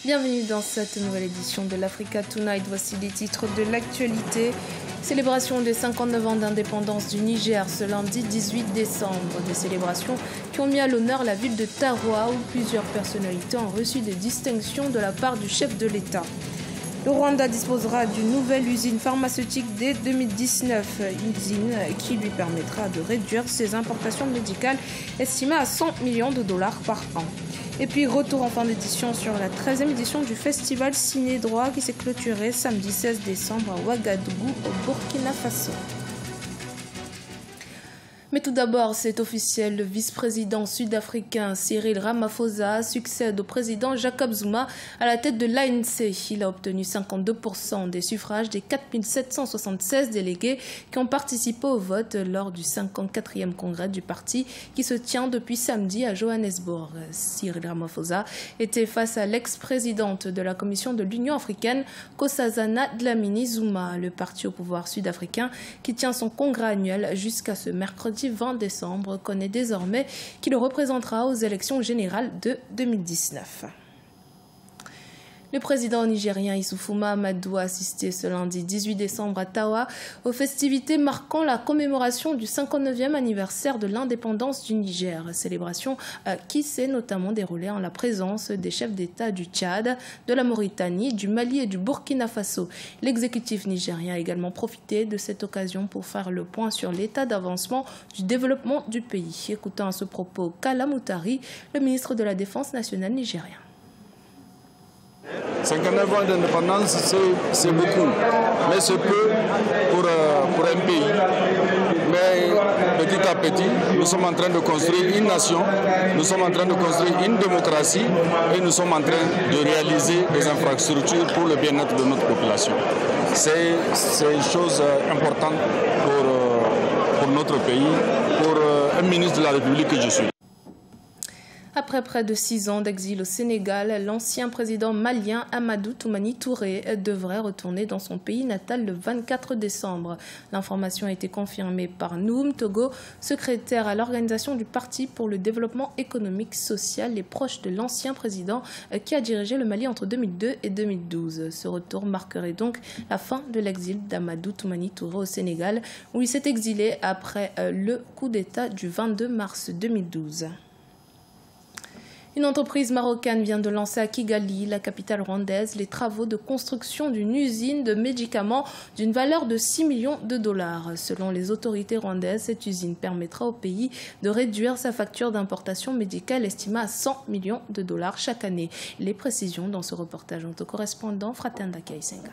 Bienvenue dans cette nouvelle édition de l'Africa Tonight. Voici les titres de l'actualité. Célébration des 59 ans d'indépendance du Niger ce lundi 18 décembre. Des célébrations qui ont mis à l'honneur la ville de Taroua où plusieurs personnalités ont reçu des distinctions de la part du chef de l'État. Le Rwanda disposera d'une nouvelle usine pharmaceutique dès 2019, usine qui lui permettra de réduire ses importations médicales estimées à 100 millions de dollars par an. Et puis retour en fin d'édition sur la 13e édition du festival Ciné Droit qui s'est clôturé samedi 16 décembre à Ouagadougou au Burkina Faso. Mais tout d'abord, c'est officiel, le vice-président sud-africain Cyril Ramaphosa succède au président Jacob Zuma à la tête de l'ANC. Il a obtenu 52% des suffrages des 4776 délégués qui ont participé au vote lors du 54e congrès du parti qui se tient depuis samedi à Johannesburg. Cyril Ramaphosa était face à l'ex-présidente de la Commission de l'Union africaine, Nkosazana Dlamini Zuma, le parti au pouvoir sud-africain qui tient son congrès annuel jusqu'à ce mercredi 20 décembre, connaît désormais qui le représentera aux élections générales de 2019. Le président nigérien Issoufou Mahamadou a assisté ce lundi 18 décembre à Tawa aux festivités marquant la commémoration du 59e anniversaire de l'indépendance du Niger. Célébration qui s'est notamment déroulée en la présence des chefs d'État du Tchad, de la Mauritanie, du Mali et du Burkina Faso. L'exécutif nigérien a également profité de cette occasion pour faire le point sur l'état d'avancement du développement du pays. Écoutons à ce propos Kala Moutari, le ministre de la Défense nationale nigérien. 59 ans d'indépendance, c'est beaucoup, mais c'est peu pour un pays. Mais petit à petit, nous sommes en train de construire une nation, nous sommes en train de construire une démocratie et nous sommes en train de réaliser des infrastructures pour le bien-être de notre population. C'est une chose importante pour notre pays, pour un ministre de la République que je suis. Après près de 6 ans d'exil au Sénégal, l'ancien président malien Amadou Toumani Touré devrait retourner dans son pays natal le 24 décembre. L'information a été confirmée par Noum Togo, secrétaire à l'organisation du Parti pour le développement économique social et proche de l'ancien président qui a dirigé le Mali entre 2002 et 2012. Ce retour marquerait donc la fin de l'exil d'Amadou Toumani Touré au Sénégal, où il s'est exilé après le coup d'État du 22 mars 2012. Une entreprise marocaine vient de lancer à Kigali, la capitale rwandaise, les travaux de construction d'une usine de médicaments d'une valeur de 6 millions de dollars. Selon les autorités rwandaises, cette usine permettra au pays de réduire sa facture d'importation médicale estimée à 100 millions de dollars chaque année. Les précisions dans ce reportage de notre correspondant Fratenda Kaisenga.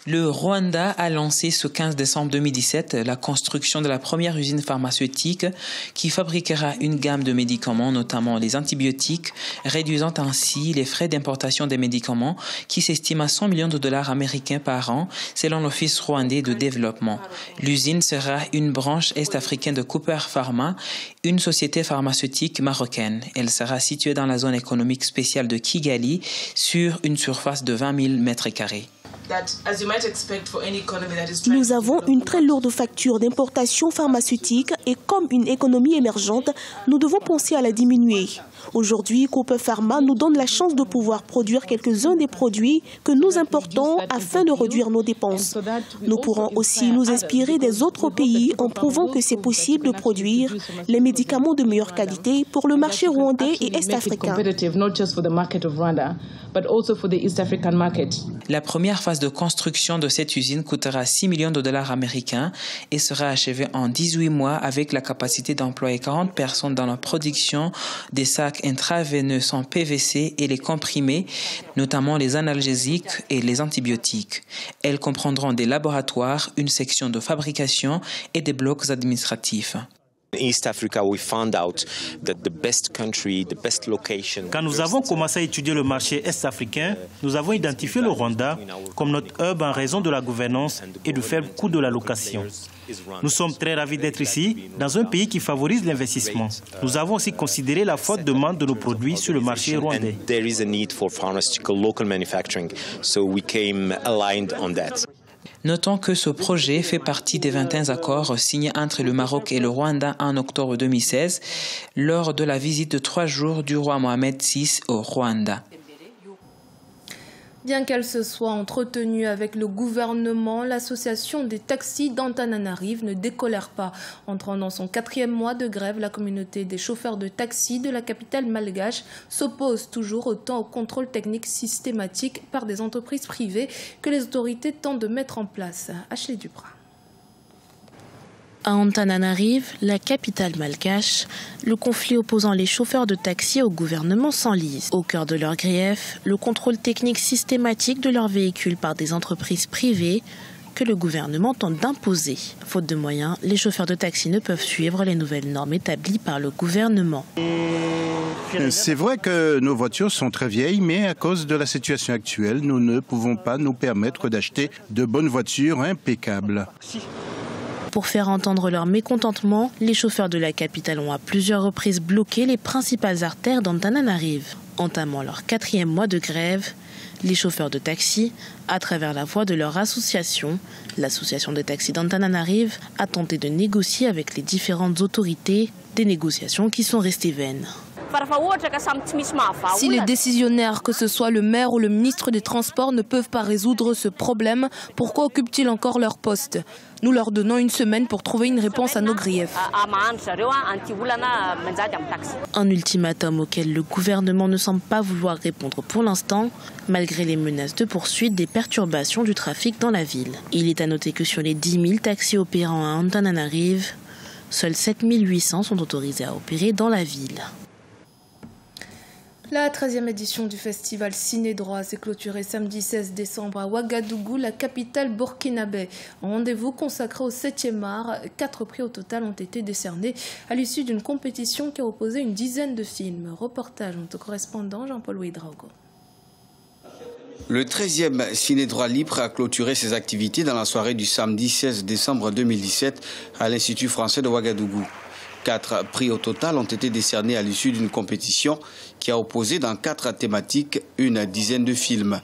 Le Rwanda a lancé ce 15 décembre 2017 la construction de la première usine pharmaceutique qui fabriquera une gamme de médicaments, notamment les antibiotiques, réduisant ainsi les frais d'importation des médicaments qui s'estiment à 100 millions de dollars américains par an, selon l'Office rwandais de développement. L'usine sera une branche est-africaine de Cooper Pharma, une société pharmaceutique marocaine. Elle sera située dans la zone économique spéciale de Kigali sur une surface de 20 000 mètres carrés. Nous avons une très lourde facture d'importation pharmaceutique et comme une économie émergente, nous devons penser à la diminuer. Aujourd'hui, Cooper Pharma nous donne la chance de pouvoir produire quelques-uns des produits que nous importons afin de réduire nos dépenses. Nous pourrons aussi nous inspirer des autres pays en prouvant que c'est possible de produire les médicaments de meilleure qualité pour le marché rwandais et est-africain. La première phase de construction de cette usine coûtera 6 millions de dollars américains et sera achevée en 18 mois avec la capacité d'employer 40 personnes dans la production des sacs intraveineux en PVC et les comprimés, notamment les analgésiques et les antibiotiques. Elles comprendront des laboratoires, une section de fabrication et des blocs administratifs. Quand nous avons commencé à étudier le marché est-africain, nous avons identifié le Rwanda comme notre hub en raison de la gouvernance et du faible coût de la location. Nous sommes très ravis d'être ici, dans un pays qui favorise l'investissement. Nous avons aussi considéré la forte demande de nos produits sur le marché rwandais. Notons que ce projet fait partie des 21 accords signés entre le Maroc et le Rwanda en octobre 2016 lors de la visite de 3 jours du roi Mohamed VI au Rwanda. Bien qu'elle se soit entretenue avec le gouvernement, l'association des taxis d'Antananarive ne décolère pas. Entrant dans son 4e mois de grève, la communauté des chauffeurs de taxi de la capitale malgache s'oppose toujours autant au contrôle technique systématique par des entreprises privées que les autorités tentent de mettre en place. Ashley Duprat. À Antananarive, la capitale malgache, le conflit opposant les chauffeurs de taxi au gouvernement s'enlise. Au cœur de leur grief, le contrôle technique systématique de leurs véhicules par des entreprises privées que le gouvernement tente d'imposer. Faute de moyens, les chauffeurs de taxi ne peuvent suivre les nouvelles normes établies par le gouvernement. C'est vrai que nos voitures sont très vieilles, mais à cause de la situation actuelle, nous ne pouvons pas nous permettre d'acheter de bonnes voitures impeccables. Pour faire entendre leur mécontentement, les chauffeurs de la capitale ont à plusieurs reprises bloqué les principales artères d'Antananarive. Entamant leur 4e mois de grève, les chauffeurs de taxi, à travers la voix de leur association, l'association de taxis d'Antananarive, a tenté de négocier avec les différentes autorités, des négociations qui sont restées vaines. Si les décisionnaires, que ce soit le maire ou le ministre des Transports, ne peuvent pas résoudre ce problème, pourquoi occupent-ils encore leur poste? Nous leur donnons une semaine pour trouver une réponse à nos griefs. Un ultimatum auquel le gouvernement ne semble pas vouloir répondre pour l'instant, malgré les menaces de poursuite des perturbations du trafic dans la ville. Il est à noter que sur les 10 000 taxis opérant à Antananarive, seuls 7 800 sont autorisés à opérer dans la ville. La 13e édition du festival Ciné-Droit s'est clôturée samedi 16 décembre à Ouagadougou, la capitale burkinabé. Un rendez-vous consacré au 7e art. 4 prix au total ont été décernés à l'issue d'une compétition qui a opposé une dizaine de films. Reportage de notre correspondant Jean-Paul Ouidraogo. Le 13e Ciné-Droit Libre a clôturé ses activités dans la soirée du samedi 16 décembre 2017 à l'Institut français de Ouagadougou. 4 prix au total ont été décernés à l'issue d'une compétition qui a opposé dans 4 thématiques une dizaine de films.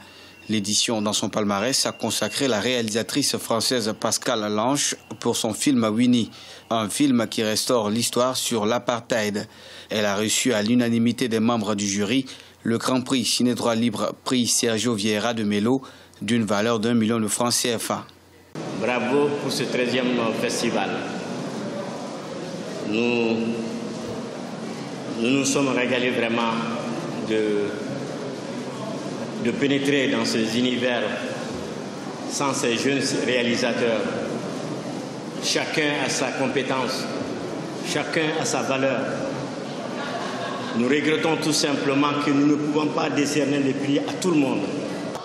L'édition dans son palmarès a consacré la réalisatrice française Pascale Lanche pour son film Winnie, un film qui restaure l'histoire sur l'apartheid. Elle a reçu à l'unanimité des membres du jury le Grand Prix Ciné-Droit Libre prix Sergio Vieira de Mello d'une valeur d'1 million de francs CFA. Bravo pour ce 13e festival. Nous nous sommes régalés vraiment de pénétrer dans ces univers sans ces jeunes réalisateurs. Chacun a sa compétence, chacun a sa valeur. Nous regrettons tout simplement que nous ne pouvons pas décerner les prix à tout le monde.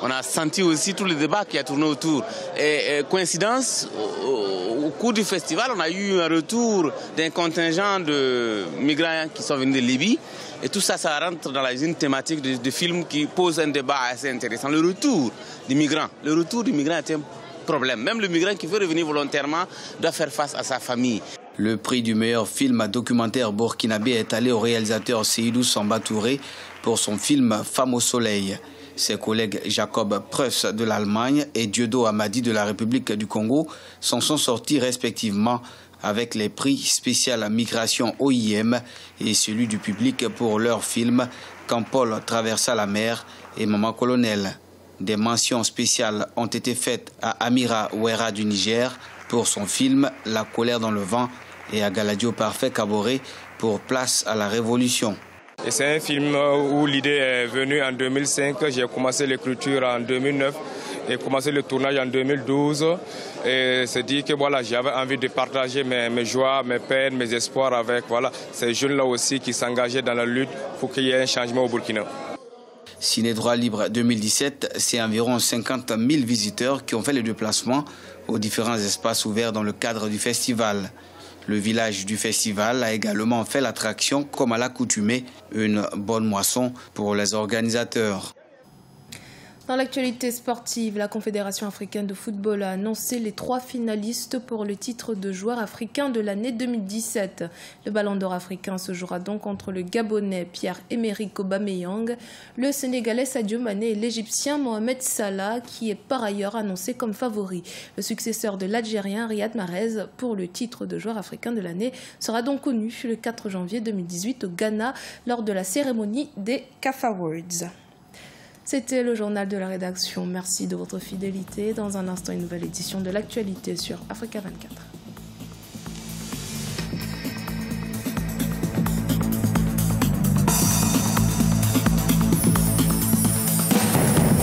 On a senti aussi tout le débat qui a tourné autour. Et coïncidence, au cours du festival, on a eu un retour d'un contingent de migrants qui sont venus de Libye. Et tout ça, ça rentre dans une thématique de film qui pose un débat assez intéressant. Le retour des migrants. Le retour des migrants est un problème. Même le migrant qui veut revenir volontairement doit faire face à sa famille. Le prix du meilleur film documentaire burkinabé est allé au réalisateur Seydou Samba Touré pour son film Femme au soleil. Ses collègues Jacob Preuss de l'Allemagne et Dieudo Amadi de la République du Congo s'en sont sortis respectivement avec les prix spécial Migration OIM et celui du public pour leur film Quand Paul traversa la mer et Maman Colonel. Des mentions spéciales ont été faites à Amira Ouera du Niger pour son film La colère dans le vent et à Galadio Parfait Kaboré pour Place à la Révolution. C'est un film où l'idée est venue en 2005. J'ai commencé l'écriture en 2009 et commencé le tournage en 2012. Et c'est dit que voilà, j'avais envie de partager mes joies, mes peines, mes espoirs avec ces jeunes-là aussi qui s'engageaient dans la lutte pour qu'il y ait un changement au Burkina. Ciné-Droit Libre 2017, c'est environ 50 000 visiteurs qui ont fait le déplacement aux différents espaces ouverts dans le cadre du festival. Le village du festival a également fait l'attraction, comme à l'accoutumée, une bonne moisson pour les organisateurs. Dans l'actualité sportive, la Confédération africaine de football a annoncé les 3 finalistes pour le titre de joueur africain de l'année 2017. Le Ballon d'Or africain se jouera donc entre le Gabonais Pierre-Emerick Aubameyang, le Sénégalais Sadio Mané et l'Égyptien Mohamed Salah, qui est par ailleurs annoncé comme favori. Le successeur de l'Algérien Riyad Mahrez pour le titre de joueur africain de l'année sera donc connu le 4 janvier 2018 au Ghana lors de la cérémonie des CAF Awards. C'était le journal de la rédaction. Merci de votre fidélité. Dans un instant, une nouvelle édition de l'actualité sur Africa 24.